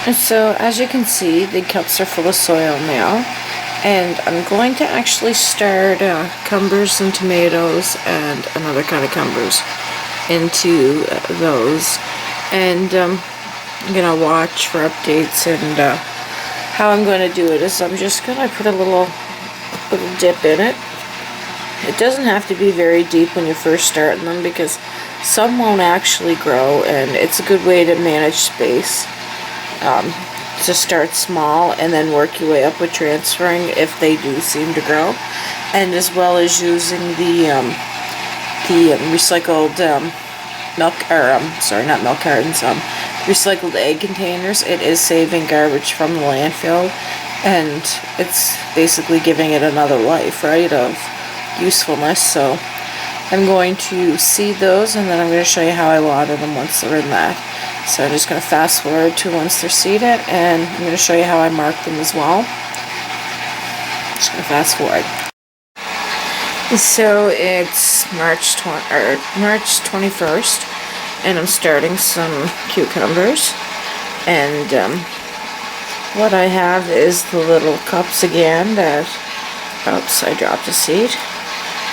And so as you can see, the cups are full of soil now, and I'm going to actually start cumbers and tomatoes and another kind of cumbers into those, and I'm gonna watch for updates. And how I'm going to do it is I'm just gonna put a little dip in it. It doesn't have to be very deep when you first start them, because some won't actually grow, and it's a good way to manage space. To start small and then work your way up with transferring if they do seem to grow, and as well as using the recycled milk, or sorry, not milk cartons, recycled egg containers. It is saving garbage from the landfill, and it's basically giving it another life, right, of usefulness. So I'm going to seed those, and then I'm going to show you how I water them once they're in that. So I'm just going to fast forward to once they're seeded, and I'm going to show you how I mark them as well. Just going to fast forward. So it's March 21st, and I'm starting some cucumbers. And what I have is the little cups again that, oops, I dropped a seed.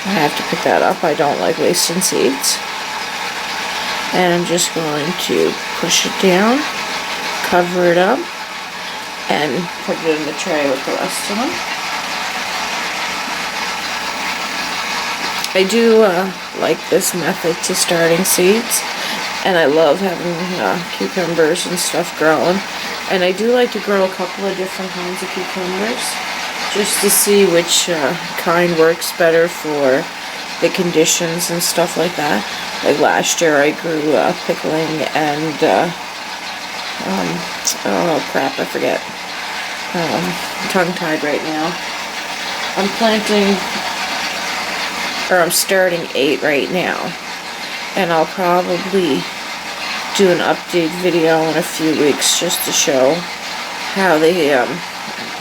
I have to pick that up. I don't like wasting seeds. And I'm just going to push it down, cover it up, and put it in the tray with the rest of them. I do like this method to starting seeds, and I love having cucumbers and stuff growing. And I do like to grow a couple of different kinds of cucumbers, just to see which kind works better for the conditions and stuff like that. Like last year I grew pickling and oh crap, I forget. I'm tongue-tied right now. I'm starting 8 right now, and I'll probably do an update video in a few weeks just to show how they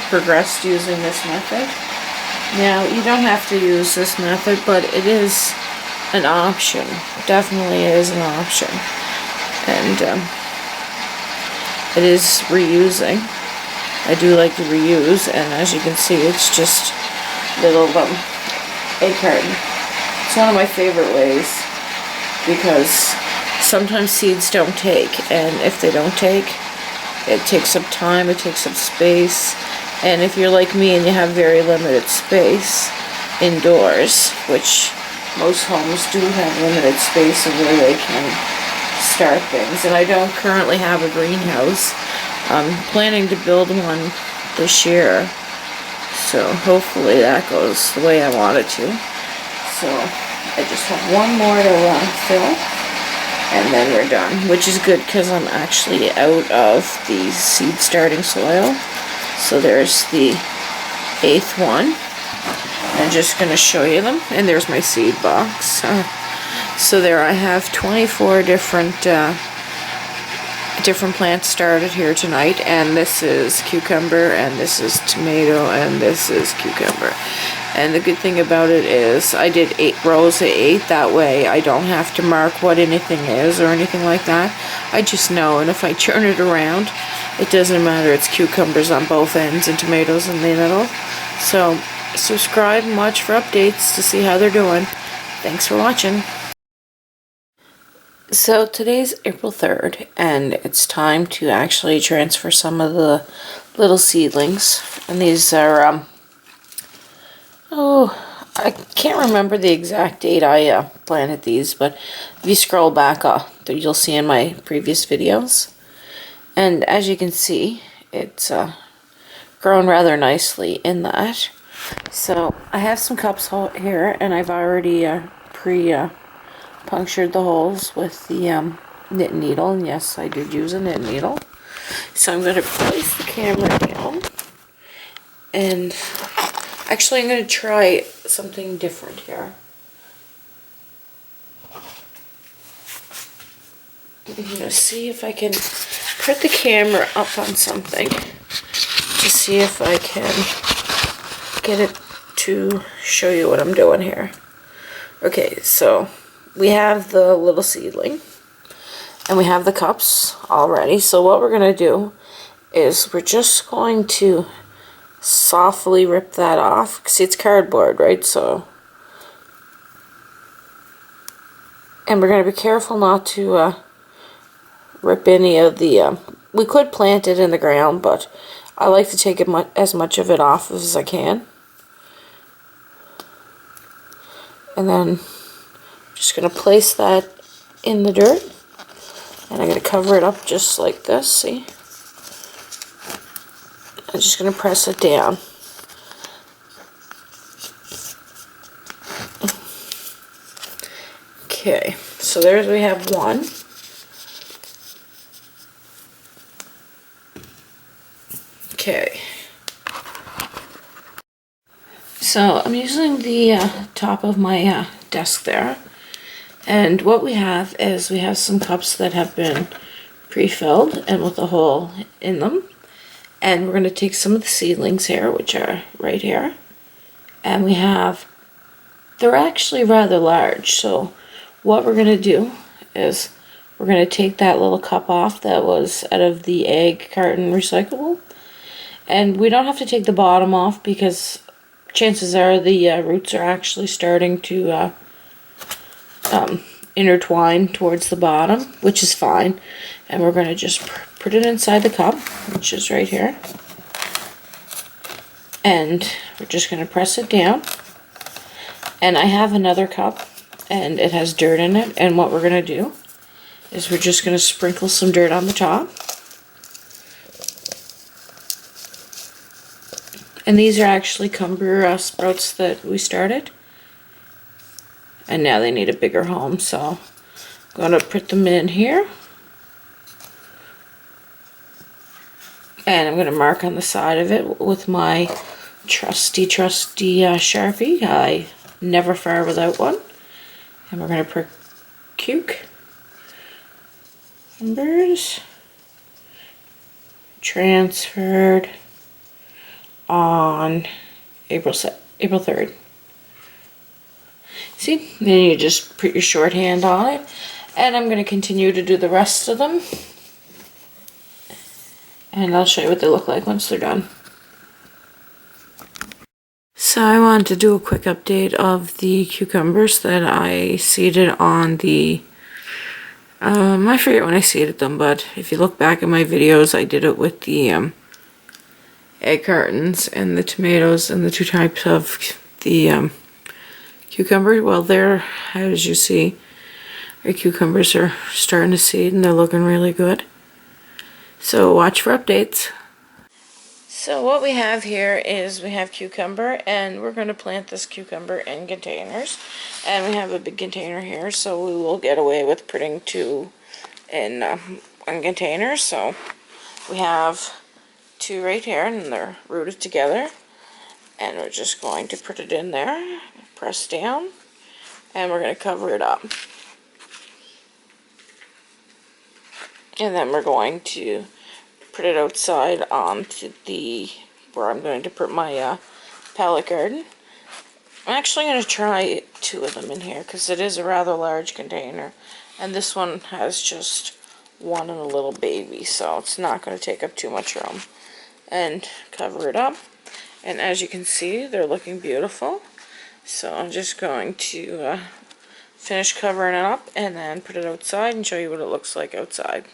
progressed using this method. Now, you don't have to use this method, but it is an option. Definitely is an option. And it is reusing. I do like to reuse, and as you can see, it's just little egg carton. It's one of my favorite ways, because sometimes seeds don't take, and if they don't take, it takes up time, it takes up space. And if you're like me and you have very limited space indoors, which most homes do have limited space of where they can start things, and I don't currently have a greenhouse. I'm planning to build one this year, so hopefully that goes the way I want it to. So I just have one more to fill, and then we're done, which is good because I'm actually out of the seed starting soil. So there's the 8th one. I'm just going to show you them, and there's my seed box. So there I have 24 different plants started here tonight, and this is cucumber, and this is tomato, and this is cucumber. And the good thing about it is I did 8 rows of 8, that way I don't have to mark what anything is or anything like that. I just know, and if I turn it around, it doesn't matter, it's cucumbers on both ends and tomatoes in the middle. So subscribe and watch for updates to see how they're doing. Thanks for watching. So today's April 3rd, and it's time to actually transfer some of the little seedlings. And these are, I can't remember the exact date I planted these, but if you scroll back, you'll see in my previous videos. And as you can see, it's grown rather nicely in that. So I have some cups here, and I've already punctured the holes with the knit needle. And yes, I did use a knit needle. So I'm going to place the camera down, and actually I'm going to try something different here. I'm going to see if I can put the camera up on something to see if I can get it to show you what I'm doing here. Okay, so we have the little seedling, and we have the cups already. So what we're going to do is we're just going to softly rip that off. See, it's cardboard, right? So, and we're going to be careful not to rip any of the, we could plant it in the ground, but I like to take as much of it off as I can. And then I'm just going to place that in the dirt. And I'm going to cover it up just like this, see? I'm just going to press it down. Okay, so there's, we have one. Okay. So I'm using the top of my desk there. And what we have is we have some cups that have been pre-filled and with a hole in them. And we're going to take some of the seedlings here, which are right here. And we have, they're actually rather large. So what we're going to do is we're going to take that little cup off that was out of the egg carton recyclable. And we don't have to take the bottom off because chances are the roots are actually starting to intertwine towards the bottom, which is fine. And we're going to just put it inside the cup, which is right here. And we're just going to press it down. And I have another cup, and it has dirt in it. And what we're going to do is we're just going to sprinkle some dirt on the top. And these are actually cucumber sprouts that we started. And now they need a bigger home, so I'm going to put them in here. And I'm going to mark on the side of it with my trusty Sharpie. I never fire without one. And we're going to put cucumbers transferred on April 3rd. See, then you just put your shorthand on it, and I'm going to continue to do the rest of them, and I'll show you what they look like once they're done. So I wanted to do a quick update of the cucumbers that I seeded on the, I forget when I seeded them, but if you look back at my videos, I did it with the egg cartons and the tomatoes and the two types of the cucumber. Well, there, as you see, our cucumbers are starting to seed and they're looking really good. So watch for updates. So what we have here is we have cucumber, and we're going to plant this cucumber in containers. And we have a big container here, so we will get away with putting two in one container. So we have two right here, and they're rooted together. And we're just going to put it in there, press down, and we're going to cover it up. And then we're going to put it outside onto the, where I'm going to put my pallet garden. I'm actually going to try two of them in here because it is a rather large container. And this one has just one and a little baby, so it's not going to take up too much room. And cover it up. And as you can see, they're looking beautiful. So I'm just going to finish covering it up and then put it outside and show you what it looks like outside.